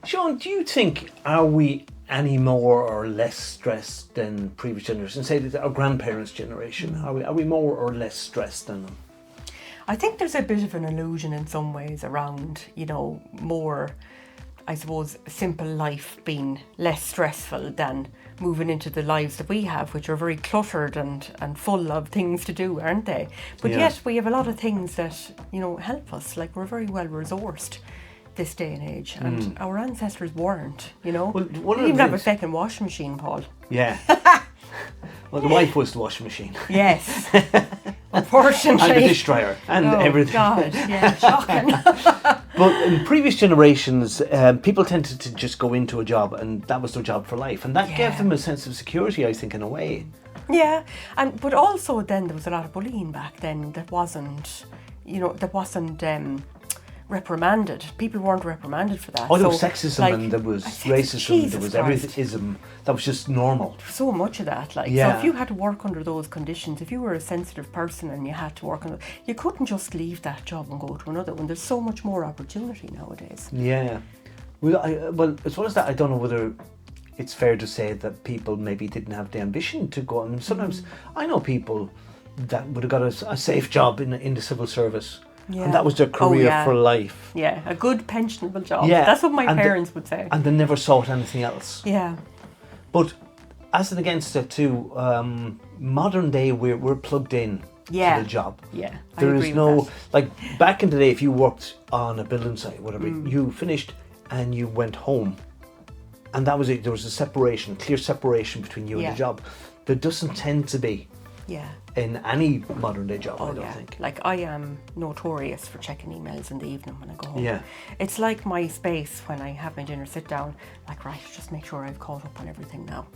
Sean, do you think, are we any more or less stressed than previous generations? Say that our grandparents' generation, are we more or less stressed than them? I think there's a bit of an illusion in some ways around, more, I suppose, simple life being less stressful than moving into the lives that we have, which are very cluttered and full of things to do, aren't they? But yet we have a lot of things that, help us. Like, we're very well resourced this day and age, and our ancestors weren't, Well, Well, they didn't even have a second washing machine, Paul. Yeah. Well, the wife was the washing machine. Yes. Unfortunately. And the dish dryer and everything. God, yeah, shocking. But in previous generations, people tended to just go into a job and that was their job for life. And that gave them a sense of security, I think, in a way. Yeah, but also then there was a lot of bullying back then that wasn't, reprimanded. People weren't reprimanded for that. Oh, there was sexism and there was racism, there was everything. That was just normal. So much of that, so if you had to work under those conditions, if you were a sensitive person and you had to work under, you couldn't just leave that job and go to another one. There's so much more opportunity nowadays. Yeah. Well, as well as that, I don't know whether it's fair to say that people maybe didn't have the ambition to go on. Sometimes I know people that would have got a safe job in the civil service. Yeah. And that was their career for life. Yeah, a good pensionable job. Yeah. That's what my parents would say. And they never sought anything else. Yeah. But as and against it too, modern day we're plugged in to the job. Yeah, There is no, like back in the day, if you worked on a building site, whatever, you finished and you went home. And that was it. There was a separation, clear separation between you and the job. There doesn't tend to be. Yeah. In any modern day job, I don't think. Like, I am notorious for checking emails in the evening when I go home. Yeah. It's like my space when I have my dinner, sit down, like, right, just make sure I've caught up on everything now.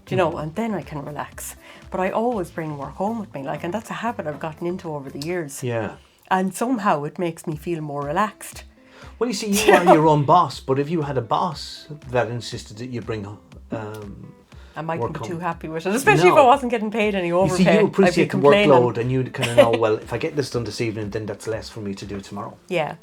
Do you know? And then I can relax. But I always bring work home with me, and that's a habit I've gotten into over the years. Yeah. And somehow it makes me feel more relaxed. Well, you see, you are your own boss, but if you had a boss that insisted that you bring I mightn't be too happy with it, especially if I wasn't getting paid any overpay. You see, you appreciate the workload and you kind of know, well, if I get this done this evening, then that's less for me to do tomorrow. Yeah,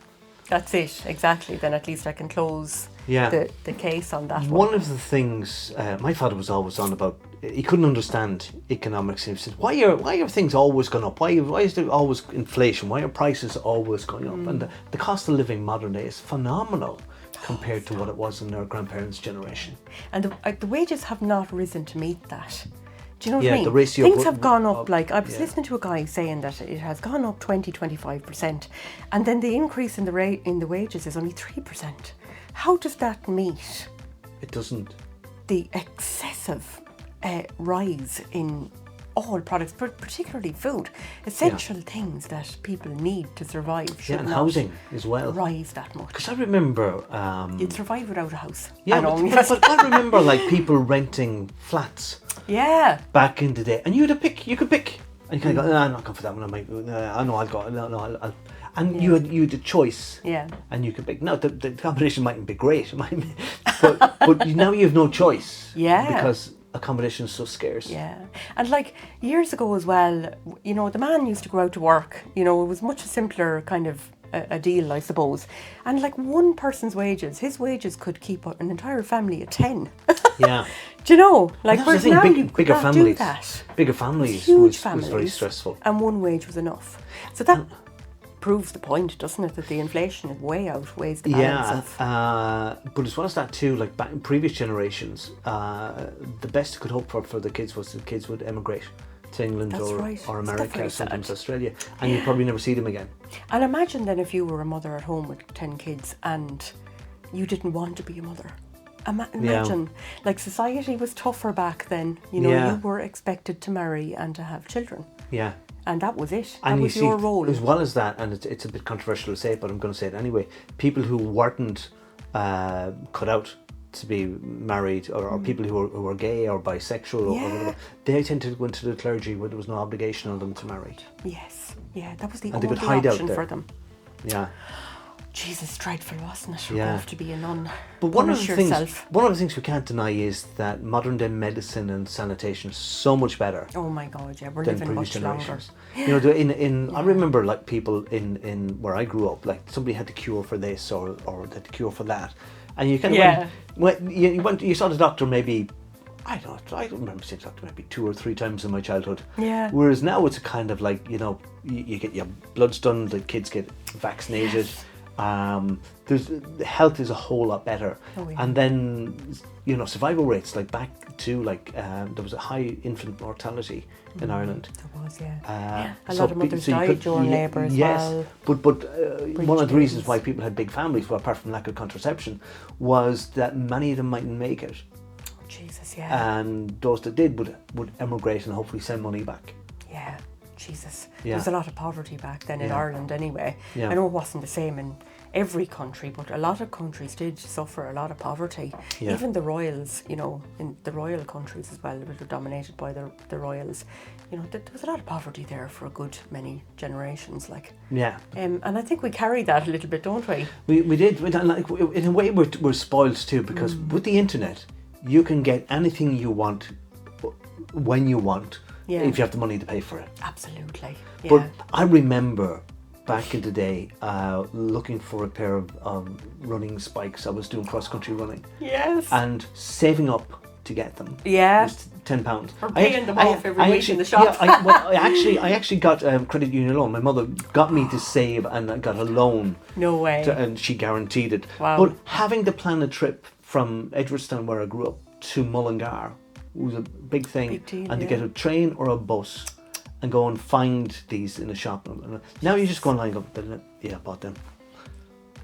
that's it, exactly. Then at least I can close the case on that one. One of the things my father was always on about, he couldn't understand economics. He said, why are things always going up? Why is there always inflation? Why are prices always going up? And the cost of living modern day is phenomenal compared to what it was in our grandparents' generation. And the wages have not risen to meet that. Do you know what I mean? The ratio things have gone up. Like, I was listening to a guy saying that it has gone up 20-25%, and then the increase in the wages is only 3%. How does that meet? It doesn't. The excessive rise in all products, particularly food, essential things that people need to survive. And housing as well. Rise that much. Because I remember... you'd survive without a house. Yeah, but I remember like people renting flats. Yeah. Back in the day. And you could pick. And you kind of go, no, I'm not going for that one. I know I'll go. No. And you had a choice. Yeah. And you could pick. No, the combination mightn't be great. But now you have no choice. Yeah. Because accommodation is so scarce. Yeah. And like years ago as well, the man used to go out to work. It was much simpler kind of a deal, I suppose. And like one person's wages, his wages could keep an entire family of 10. Yeah. Do you know? Like, whereas now you could bigger families. Do that. Bigger families Huge was very stressful. And one wage was enough. So that proves the point, doesn't it? That the inflation outweighs the balance of... but as well as that too, like back in previous generations, the best you could hope for the kids was the kids would emigrate to England or America, sometimes Australia, and you'd probably never see them again. And imagine then if you were a mother at home with 10 kids and you didn't want to be a mother. Imagine, like, society was tougher back then. You were expected to marry and to have children. Yeah. And that was it. That was your role. As well as that, and it's a bit controversial to say it, but I'm going to say it anyway, people who weren't cut out to be married, or people who were gay or bisexual or whatever, they tended to go into the clergy where there was no obligation on them to marry. Yes. Yeah, that was the only option for them. Yeah. Jesus, dreadful, wasn't it? You have to be a nun. But one of the things we can't deny is that modern day medicine and sanitation is so much better. Oh my God, yeah, we're living much longer. I remember like people in where I grew up, like somebody had the cure for this or they had the cure for that, and you kind of you saw the doctor maybe. I don't remember seeing the doctor maybe 2 or 3 times in my childhood. Yeah. Whereas now it's a kind of like, you get your bloods done, the kids get vaccinated. The health is a whole lot better. Oh, yeah. And then, survival rates, like back to there was a high infant mortality in Ireland. There was, yeah. A So lot of mothers so you died could- during labour as yes, well. but one of the reasons babies. why people had big families, well, apart from lack of contraception, was that many of them mightn't make it. Jesus, yeah. And those that did would emigrate and hopefully send money back. Yeah, Jesus. Yeah. There was a lot of poverty back then in Yeah. Ireland anyway. Yeah. I know it wasn't the same in every country, but a lot of countries did suffer a lot of poverty. Yeah. Even the royals, in the royal countries as well, which were dominated by the royals, there was a lot of poverty there for a good many generations. Yeah. And I think we carry that a little bit, don't we? We did. In a way, we're spoiled too, because with the internet, you can get anything you want when you want, Yeah. if you have the money to pay for it. Absolutely. Yeah. But I remember back in the day looking for a pair of running spikes. I was doing cross-country running yes. and saving up to get them. Yeah. Just £10. Or paying them off every week in the shop. Yeah, I actually got a credit union loan. My mother got me to save, and I got a loan. No way. And she guaranteed it. Wow. But having to plan a trip from Edgeworthstown, where I grew up, to Mullingar was a big thing. Big deal, and to yeah. get a train or a bus and go and find these in a shop. Now you just go online and go, yeah, I bought them.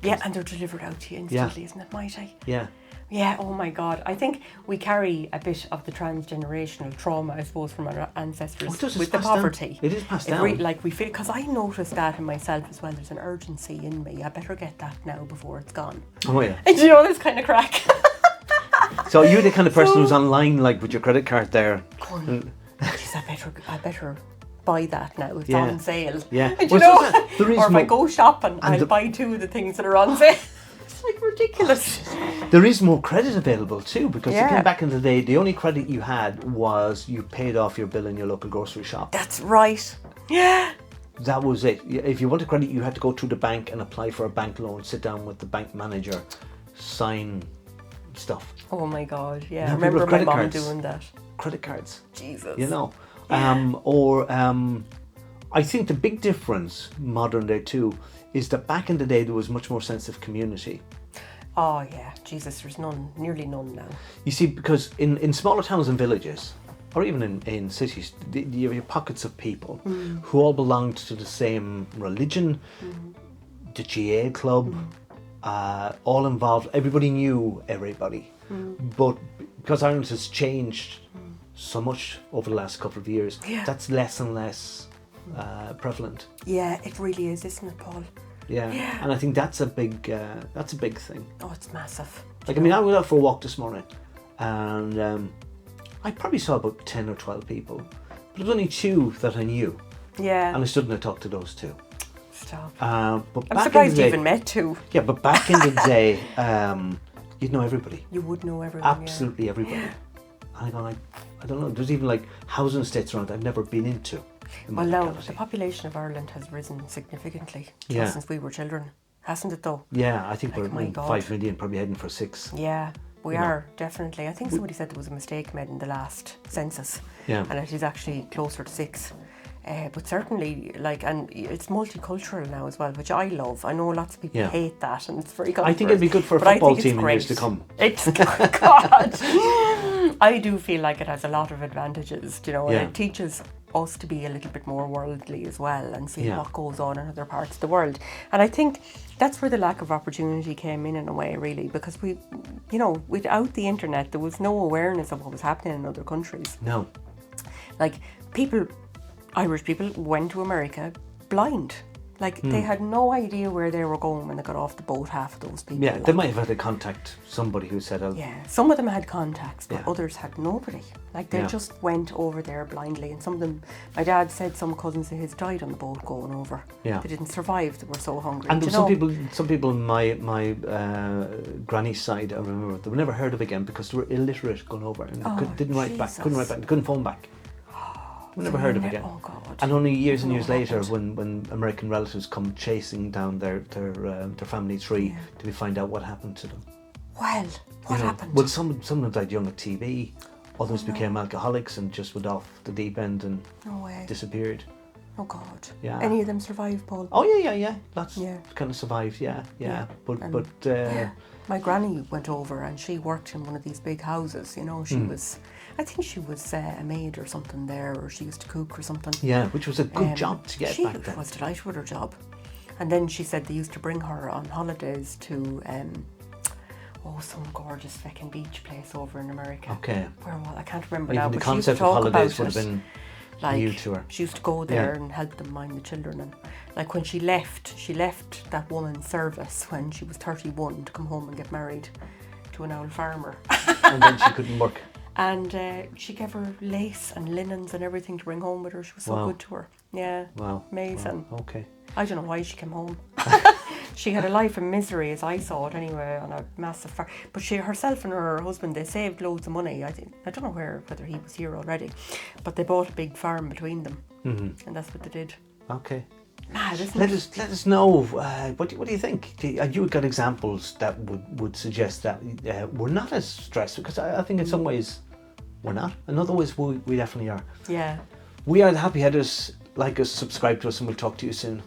Yeah, and they're delivered out to you instantly, isn't it mighty? Yeah. Yeah, oh my God. I think we carry a bit of the transgenerational trauma, I suppose, from our ancestors with the poverty. It is passed down. We feel, because I noticed that in myself as well. There's an urgency in me. I better get that now before it's gone. Oh, yeah. And this kind of crack. So you're the kind of person who's online, like with your credit card there. Jeez, I better buy that now. It's Yeah. on sale. Yeah. And Well, there is or if I more- go shopping, I'll buy 2 of the things that are on sale. It's like ridiculous. There is more credit available too, because Yeah. again, back in the day, the only credit you had was you paid off your bill in your local grocery shop. That's right. Yeah. That was it. If you wanted credit, you had to go to the bank and apply for a bank loan, sit down with the bank manager, sign stuff. Oh my God, yeah. Now I people remember have my credit mum cards. doing that. Credit cards, Jesus. I think the big difference, modern day too, is that back in the day there was much more sense of community. Oh yeah, Jesus, there's nearly none now. You see, because in smaller towns and villages, or even in cities, you have your pockets of people who all belonged to the same religion, the GA club, all involved. Everybody knew everybody. But because Ireland has changed so much over the last couple of years, that's less and less prevalent. Yeah, it really is, isn't it, Paul? Yeah. And I think that's a big thing. Oh, it's massive. I went out for a walk this morning, and I probably saw about 10 or 12 people, but there was only 2 that I knew, Yeah. and I stood and I talked to those 2. Stop. But I'm back surprised in the you day, even met 2. Yeah, but back in the day, you'd know everybody. You would know everyone. Absolutely everybody. And I go, I don't know. There's even like housing estates around I've never been into. Well, now the population of Ireland has risen significantly just since we were children, hasn't it? Though. Yeah, I think Like, we're my God. 5 million, probably heading for 6. Yeah, we are definitely. I think somebody said there was a mistake made in the last census, Yeah. and it is actually closer to 6. But certainly, and it's multicultural now as well, which I love. I know lots of people hate that, and it's very I think it'd be good for a but I football think it's team in years to great. come. It's God. I do feel like it has a lot of advantages, and it teaches us to be a little bit more worldly as well and see what goes on in other parts of the world. And I think that's where the lack of opportunity came in a way, really, because we, without the internet, there was no awareness of what was happening in other countries. No. Like Irish people went to America blind. They had no idea where they were going when they got off the boat, half of those people. Yeah, they might have had to contact somebody who said, Yeah, some of them had contacts, but Yeah. others had nobody. They just went over there blindly, and some of them, my dad said some cousins of his died on the boat going over. Yeah. They didn't survive, they were so hungry. And Do there you were know? some people in my granny's side, I remember, they were never heard of again because they were illiterate going over and didn't write back, couldn't write back, couldn't phone back. We never heard of again. Oh God. And only years and years later, when American relatives come chasing down their family tree, do we find out what happened to them. Well, what happened? Well, some of them died young at TB. Others became alcoholics and just went off the deep end and No way. disappeared. Oh God. Yeah. Any of them survived, Paul? Oh yeah. Lots kind of survived. Yeah. But my granny went over and she worked in one of these big houses. You know, she was. I think she was a maid or something there, or she used to cook or something. yeah, which was a good job to get back then. She was delighted with her job. And then she said they used to bring her on holidays to some gorgeous fucking beach place over in America. Okay. Where was I can't remember Even now. the But she used to concept of talk holidays about would have it. been Like, new to her. she used to go there and help them mind the children. And like when she left that woman's service when she was 31 to come home and get married to an old farmer. And then she couldn't work. And she gave her lace and linens and everything to bring home with her. She was so good to her. Yeah. Wow. Amazing. Wow. Okay. I don't know why she came home. She had a life of misery, as I saw it anyway, on a massive farm. But she herself and her husband, they saved loads of money. I don't know whether he was here already, but they bought a big farm between them, and that's what they did. Okay. Mad, isn't Let it? us know. What do you think? You got examples that would suggest that we're not as stressed, because I think in some ways we're not. In other ways we definitely are. Yeah. We are the Happy Headers. Like us, subscribe to us, and we'll talk to you soon.